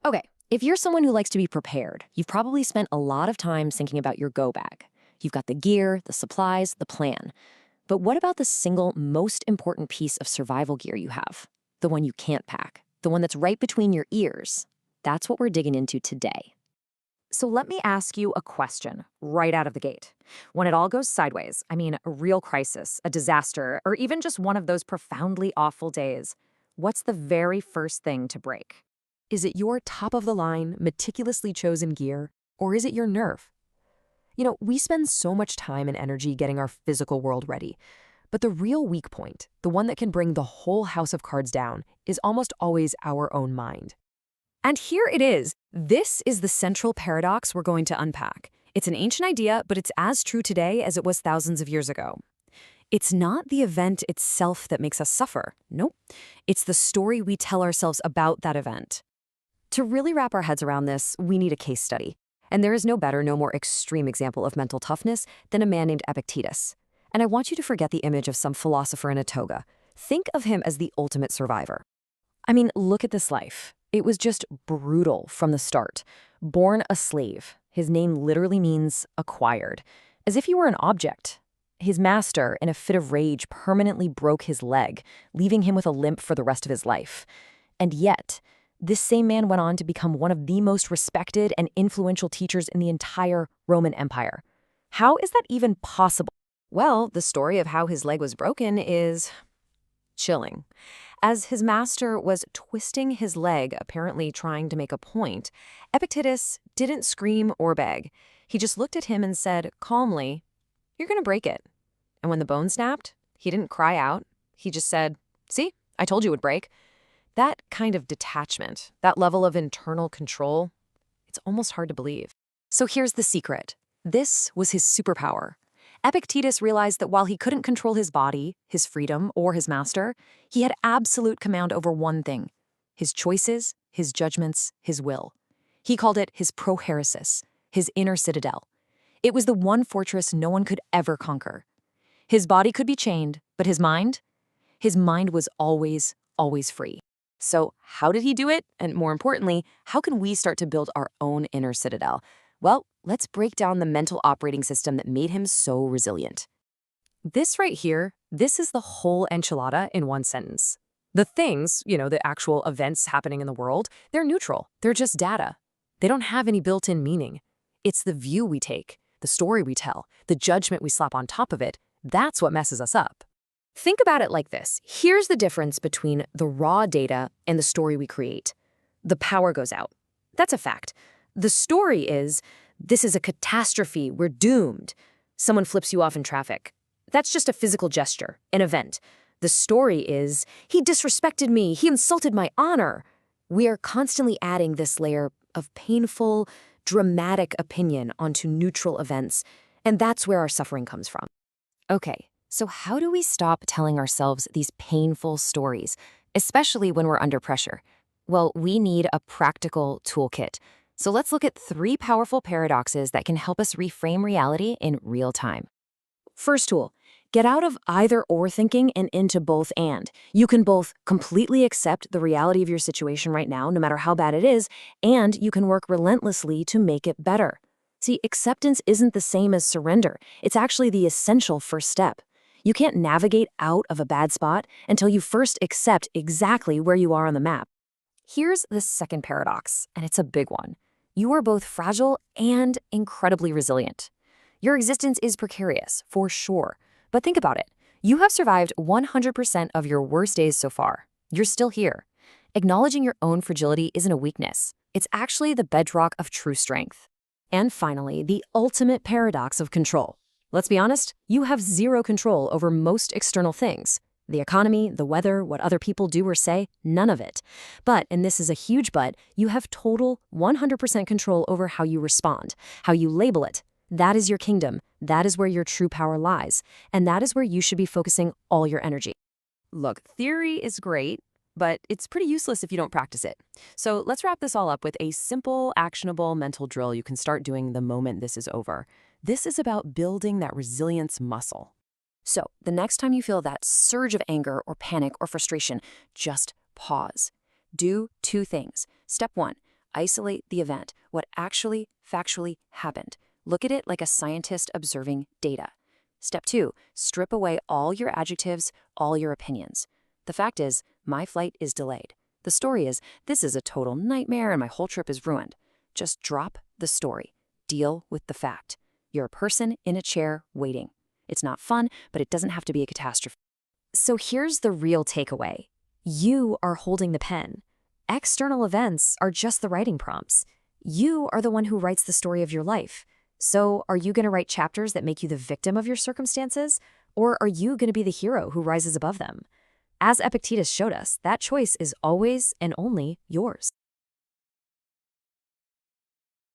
Okay, if you're someone who likes to be prepared, you've probably spent a lot of time thinking about your go bag. You've got the gear, the supplies, the plan. But what about the single most important piece of survival gear you have? The one you can't pack, the one that's right between your ears. That's what we're digging into today. So let me ask you a question right out of the gate. When it all goes sideways, I mean a real crisis, a disaster, or even just one of those profoundly awful days, what's the very first thing to break? Is it your top-of-the-line, meticulously chosen gear, or is it your nerve? We spend so much time and energy getting our physical world ready, but the real weak point, the one that can bring the whole house of cards down, is almost always our own mind. And here it is. This is the central paradox we're going to unpack. It's an ancient idea, but it's as true today as it was thousands of years ago. It's not the event itself that makes us suffer. Nope. It's the story we tell ourselves about that event. To really wrap our heads around this, we need a case study. And there is no better, no more extreme example of mental toughness than a man named Epictetus. And I want you to forget the image of some philosopher in a toga. Think of him as the ultimate survivor. I mean, look at this life. It was just brutal from the start. Born a slave. His name literally means acquired. As if he were an object. His master, in a fit of rage, permanently broke his leg, leaving him with a limp for the rest of his life. And yet, this same man went on to become one of the most respected and influential teachers in the entire Roman Empire. How is that even possible? Well, the story of how his leg was broken is chilling. As his master was twisting his leg, apparently trying to make a point, Epictetus didn't scream or beg. He just looked at him and said calmly, "You're going to break it." And when the bone snapped, he didn't cry out. He just said, "See, I told you it would break." That kind of detachment, that level of internal control, it's almost hard to believe. So here's the secret. This was his superpower. Epictetus realized that while he couldn't control his body, his freedom, or his master, he had absolute command over one thing: his choices, his judgments, his will. He called it his prohairesis, his inner citadel. It was the one fortress no one could ever conquer. His body could be chained, but his mind? His mind was always, always free. So how did he do it? And more importantly, how can we start to build our own inner citadel? Well, let's break down the mental operating system that made him so resilient. This right here, this is the whole enchilada in one sentence. The things, the actual events happening in the world, they're neutral. They're just data. They don't have any built-in meaning. It's the view we take, the story we tell, the judgment we slap on top of it. That's what messes us up. Think about it like this. Here's the difference between the raw data and the story we create. The power goes out. That's a fact. The story is, this is a catastrophe, we're doomed. Someone flips you off in traffic. That's just a physical gesture, an event. The story is, he disrespected me, he insulted my honor. We are constantly adding this layer of painful, dramatic opinion onto neutral events, and that's where our suffering comes from. Okay, so how do we stop telling ourselves these painful stories, especially when we're under pressure? Well, we need a practical toolkit. So let's look at 3 powerful paradoxes that can help us reframe reality in real time. First tool, get out of either-or thinking and into both-and. You can both completely accept the reality of your situation right now, no matter how bad it is, and you can work relentlessly to make it better. See, acceptance isn't the same as surrender. It's actually the essential first step. You can't navigate out of a bad spot until you first accept exactly where you are on the map. Here's the second paradox, and it's a big one. You are both fragile and incredibly resilient. Your existence is precarious, for sure. But think about it. You have survived 100% of your worst days so far. You're still here. Acknowledging your own fragility isn't a weakness. It's actually the bedrock of true strength. And finally, the ultimate paradox of control. Let's be honest, you have zero control over most external things. The economy, the weather, what other people do or say, none of it. But, and this is a huge but, you have total 100% control over how you respond, how you label it. That is your kingdom. That is where your true power lies. And that is where you should be focusing all your energy. Look, theory is great, but it's pretty useless if you don't practice it. So let's wrap this all up with a simple, actionable mental drill you can start doing the moment this is over. This is about building that resilience muscle. So the next time you feel that surge of anger or panic or frustration, just pause. Do 2 things. Step 1, Isolate the event, what actually, factually happened. Look at it like a scientist observing data. Step 2, strip away all your adjectives, all your opinions. The fact is, my flight is delayed. The story is, this is a total nightmare and my whole trip is ruined. Just drop the story. Deal with the fact. You're a person in a chair waiting. It's not fun, but it doesn't have to be a catastrophe. So here's the real takeaway. You are holding the pen. External events are just the writing prompts. You are the one who writes the story of your life. So are you going to write chapters that make you the victim of your circumstances? Or are you going to be the hero who rises above them? As Epictetus showed us, that choice is always and only yours.